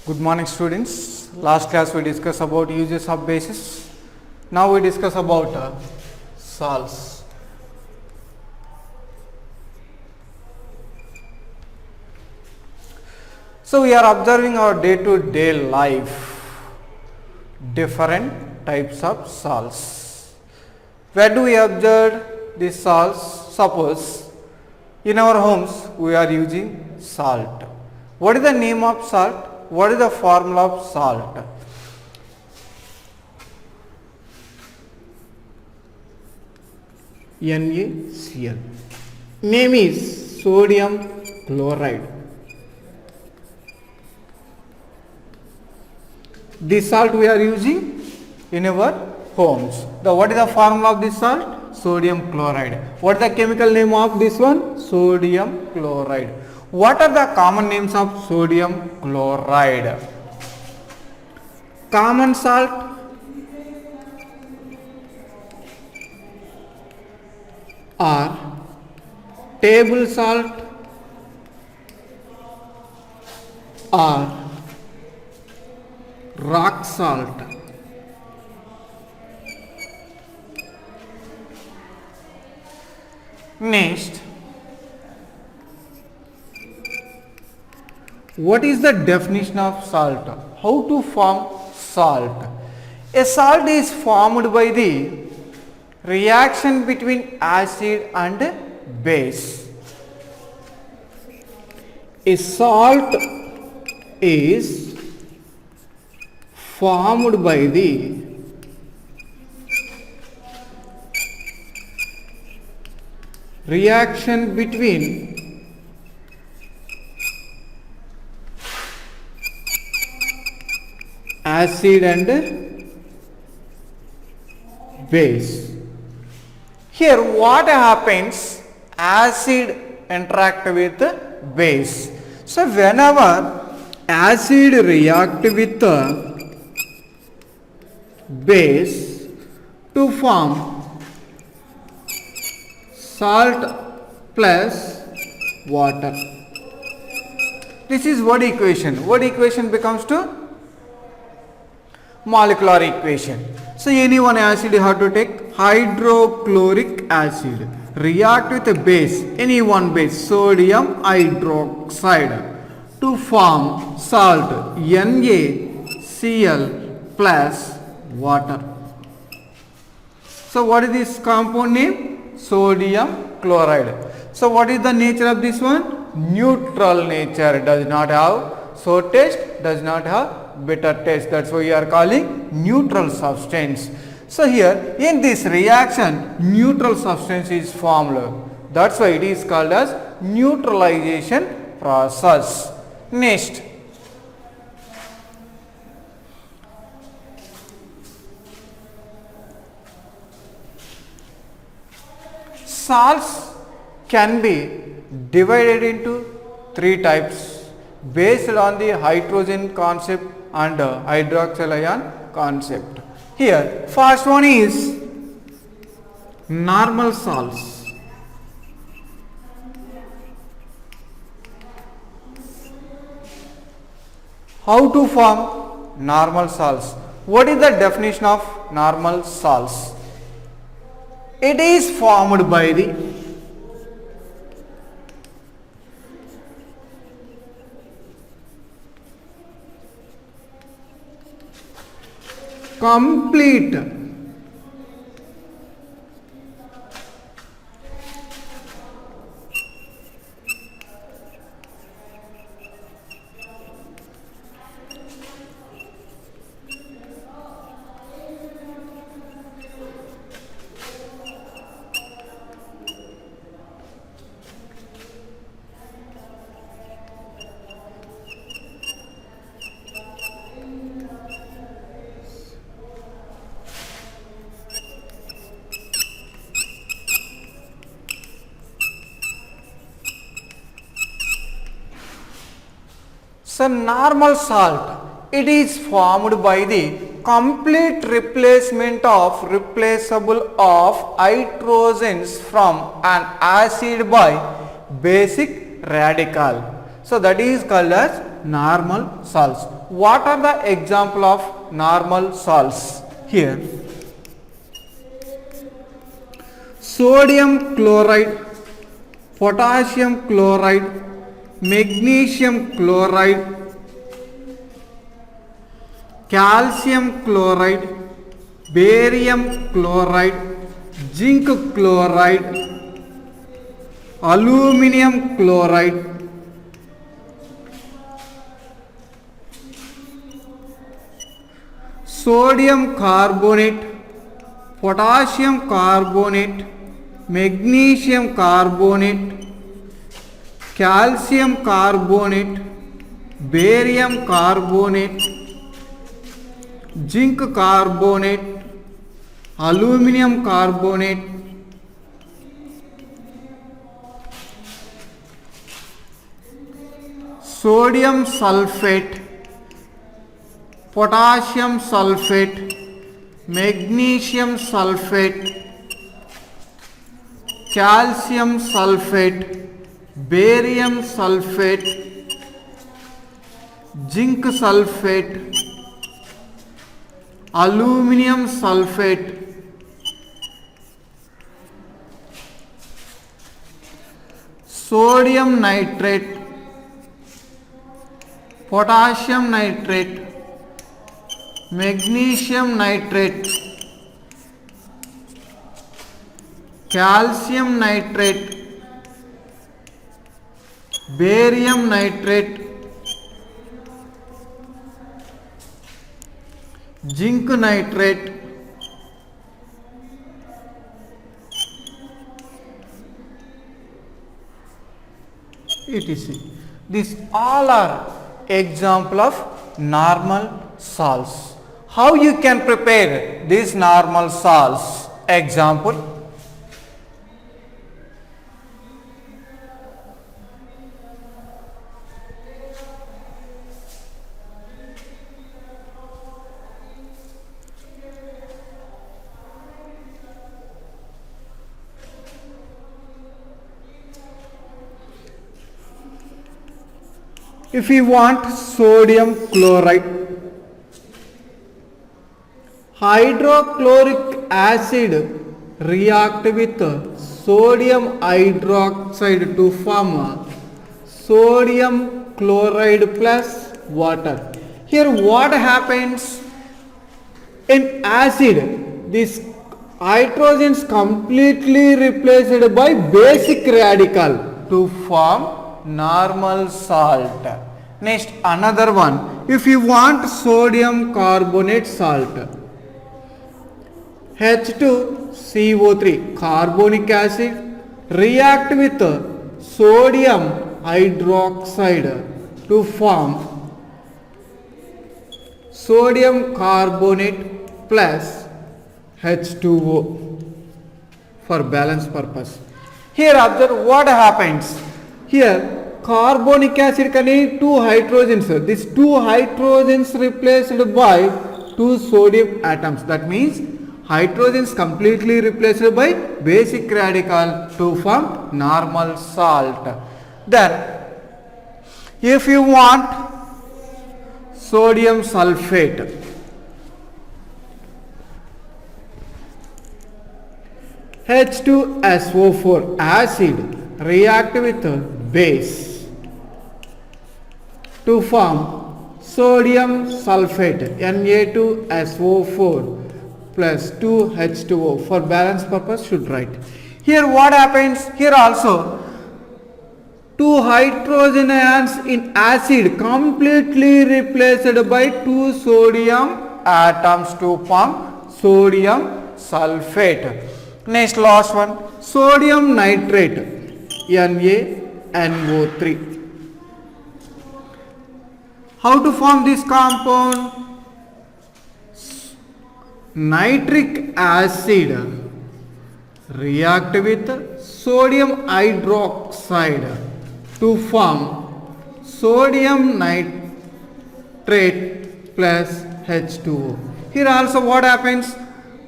Good morning students. Last class we discussed about uses of bases. Now we discuss about salts. So we are observing our day to day life different types of salts. Where do we observe these salts? Suppose in our homes we are using salt. What is the name of salt? What is the formula of salt? NaCl. Name is sodium chloride. This salt we are using in our homes. What is the formula of this salt? Sodium chloride. What is the chemical name of this one? Sodium chloride. What are the common names of sodium chloride? Common salt, or table salt, or rock salt. Next, what is the definition of salt? How to form salt? A salt is formed by the reaction between acid and base. A salt is formed by the reaction between acid and base. Here what happens? Acid interact with base. So whenever acid react with base to form salt plus water. This is what equation? What equation becomes to? Molecular equation. So any one acid you have to take hydrochloric acid. React with a base, any one base, sodium hydroxide, to form salt NaCl plus water. So what is this compound name? Sodium chloride. So what is the nature of this one? Neutral nature. Does not have sour taste, does not have bitter taste. That's why we are calling neutral substance. So here in this reaction neutral substance is formed. That's why it is called as neutralization process. Next, salts can be divided into three types based on the hydrogen concept and hydroxyl ion concept. Here first one is normal salts. How to form normal salts? What is the definition of normal salts? It is formed by the complete So normal salt, it is formed by the complete replacement of replaceable of hydrogens from an acid by basic radical. So that is called as normal salts. What are the example of normal salts? Here, sodium chloride, potassium chloride, magnesium chloride, calcium chloride, barium chloride, zinc chloride, aluminum chloride, sodium carbonate, potassium carbonate, magnesium carbonate, calcium carbonate, barium carbonate, zinc carbonate, aluminum carbonate, sodium sulfate, potassium sulfate, magnesium sulfate, calcium sulfate, barium sulfate, zinc sulfate, aluminum sulfate, sodium nitrate, potassium nitrate, magnesium nitrate, calcium nitrate, barium nitrate, zinc nitrate, etc. These all are example of normal salts. How you can prepare these normal salts? Example, if you want sodium chloride, hydrochloric acid react with sodium hydroxide to form sodium chloride plus water. Here what happens in acid? This hydrogens completely replaced by basic radical to form normal salt. Next, another one. If you want sodium carbonate salt, H2CO3 carbonic acid react with sodium hydroxide to form sodium carbonate plus H2O for balance purpose. Here observe what happens. Here carbonic acid contains two hydrogens. These two hydrogens replaced by two sodium atoms. That means hydrogens completely replaced by basic radical to form normal salt. Then if you want sodium sulfate, H2SO4 acid react with base to form sodium sulfate Na2SO4 plus 2H2O. For balance purpose should write. Here what happens? Here also two hydrogen ions in acid completely replaced by two sodium atoms to form sodium sulfate. Next, last one, sodium nitrate NaNO3. How to form this compound? Nitric acid react with sodium hydroxide to form sodium nitrate plus H2O. Here also what happens?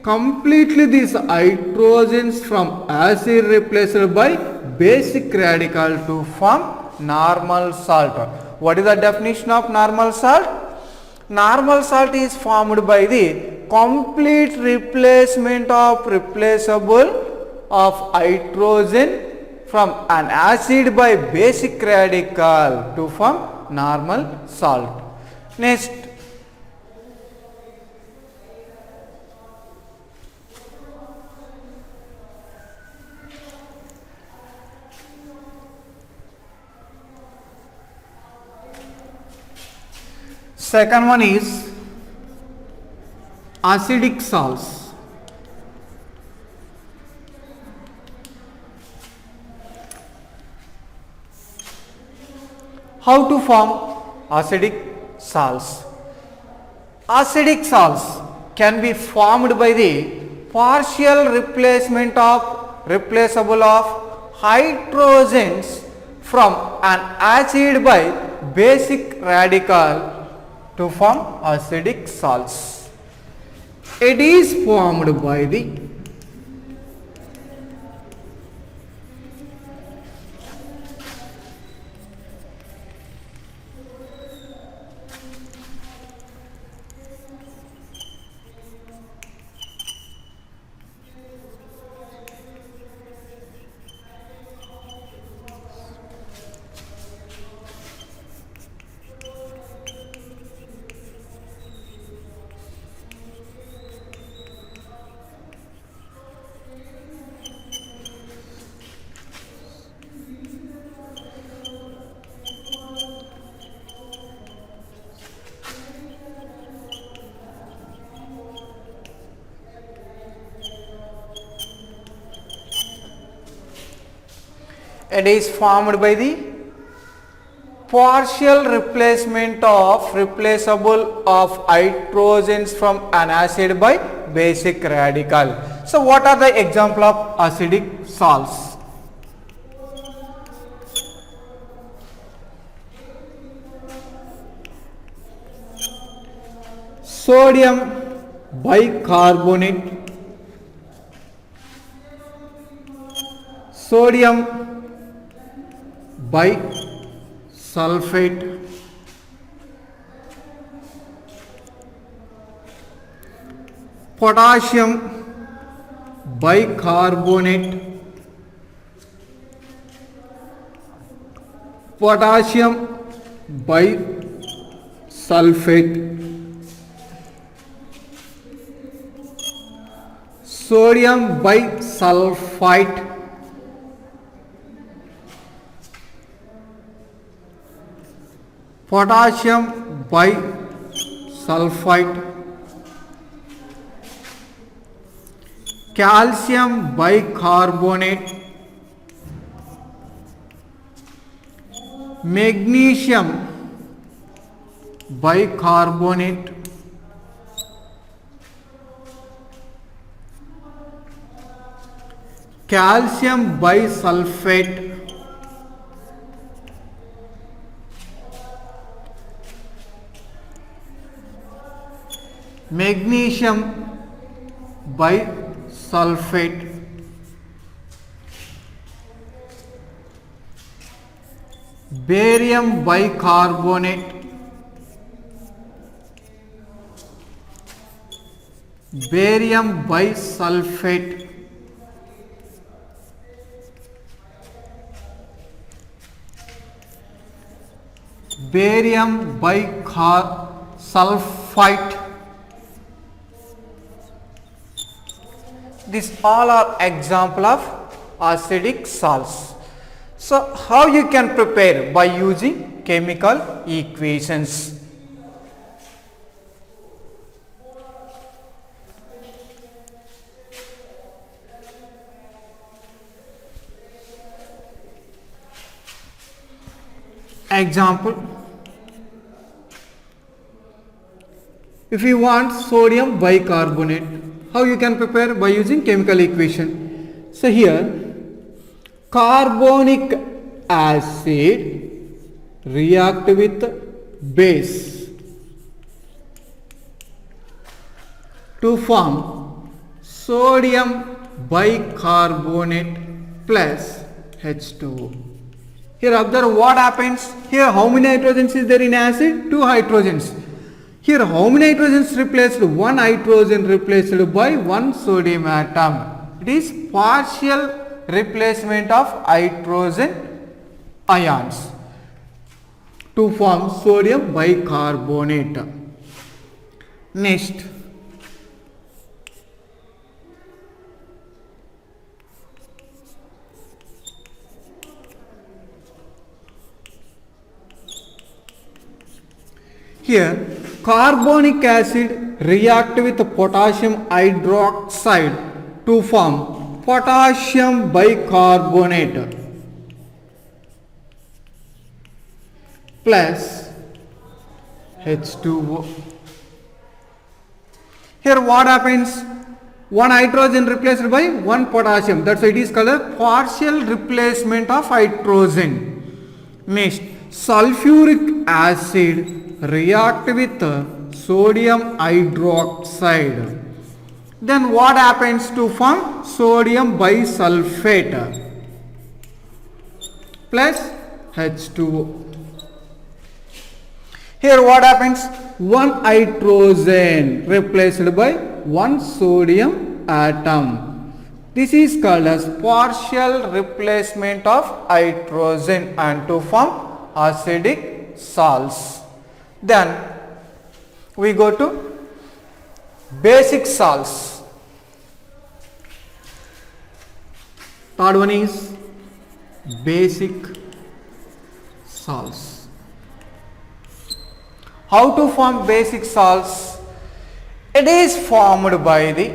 Completely these hydrogens from acid replaced by basic radical to form normal salt. What is the definition of normal salt? Normal salt is formed by the complete replacement of replaceable of hydrogen from an acid by basic radical to form normal salt. Next, second one is acidic salts. How to form acidic salts? Acidic salts can be formed by the partial replacement of replaceable of hydrogens from an acid by basic radical to form acidic salts. It is formed by the it is formed by the partial replacement of replaceable of hydrogens from an acid by basic radical. So what are the example of acidic salts? Sodium bicarbonate, sodium bisulfate, potassium bicarbonate, potassium bisulfate, sodium bisulfite, potassium bisulfite, calcium bicarbonate, magnesium bicarbonate, calcium bisulfate, magnesium bisulfate, barium bicarbonate, barium bisulfate, barium bisulfite. These all are example of acidic salts. So how you can prepare? By using chemical equations. Example, if you want sodium bicarbonate, how you can prepare? By using chemical equation. So here carbonic acid react with base to form sodium bicarbonate plus H2O. Here observe what happens. Here how many hydrogens is there in acid? 2 hydrogens. Here how many hydrogens replaced? 1 hydrogen replaced by 1 sodium atom. It is partial replacement of hydrogen ions to form sodium bicarbonate. Next, here carbonic acid react with potassium hydroxide to form potassium bicarbonate plus H2O. Here what happens? 1 hydrogen replaced by 1 potassium. That's why it is called a partial replacement of hydrogen. Next, sulfuric acid react with sodium hydroxide. Then what happens to form sodium bisulfate plus H2O. Here what happens? 1 hydrogen replaced by 1 sodium atom. This is called as partial replacement of hydrogen and to form acidic salts. Then we go to basic salts. Third one is basic salts. How to form basic salts? It is formed by the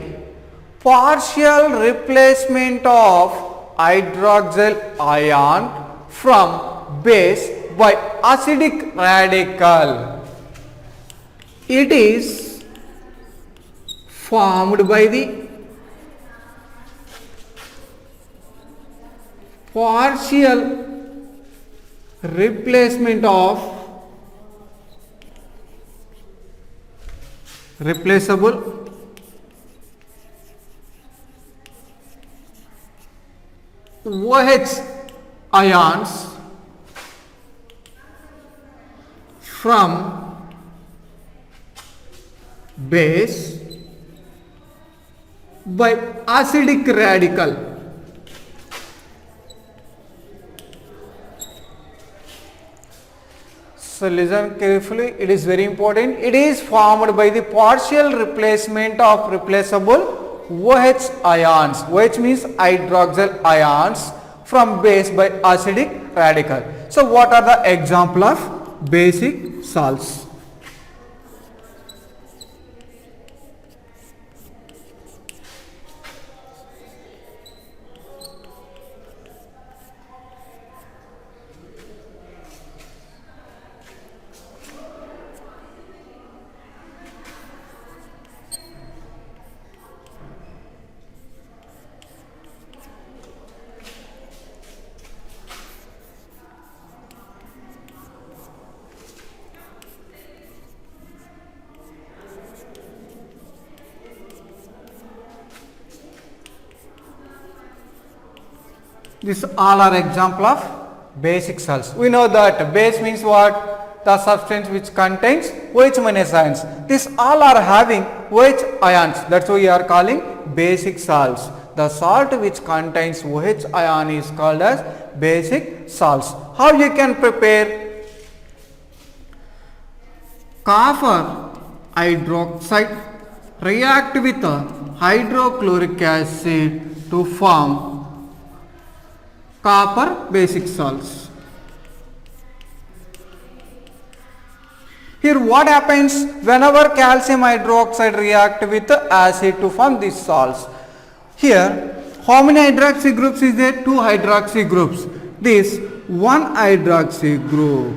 partial replacement of hydroxyl ion from base by acidic radical. It is formed by the partial replacement of replaceable OH ions from base by acidic radical. So listen carefully, it is very important. It is formed by the partial replacement of replaceable OH ions. OH means hydroxyl ions from base by acidic radical. So what are the example of basic salts? These all are example of basic salts. We know that base means what? The substance which contains OH minus ions. These all are having OH ions. That's why we are calling basic salts. The salt which contains OH ion is called as basic salts. How you can prepare? Copper hydroxide react with hydrochloric acid to form copper basic salts. Here what happens whenever calcium hydroxide react with acid to form these salts? Here how many hydroxy groups is there? 2 hydroxy groups. This 1 hydroxy group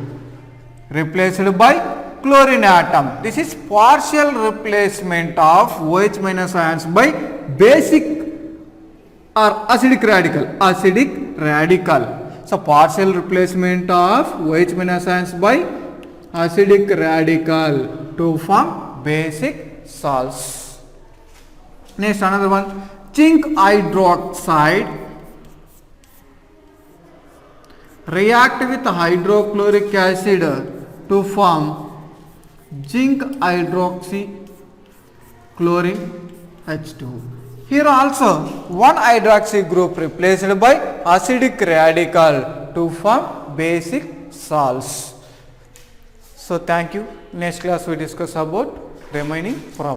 replaced by chlorine atom. This is partial replacement of OH minus ions by basic or acidic radical. Acidic radical. So partial replacement of OH minus ions by acidic radical to form basic salts. Next another one, zinc hydroxide react with hydrochloric acid to form zinc hydroxychlorine H2. Here also one hydroxy group replaced by acidic radical to form basic salts. So thank you. Next class we discuss about remaining problems.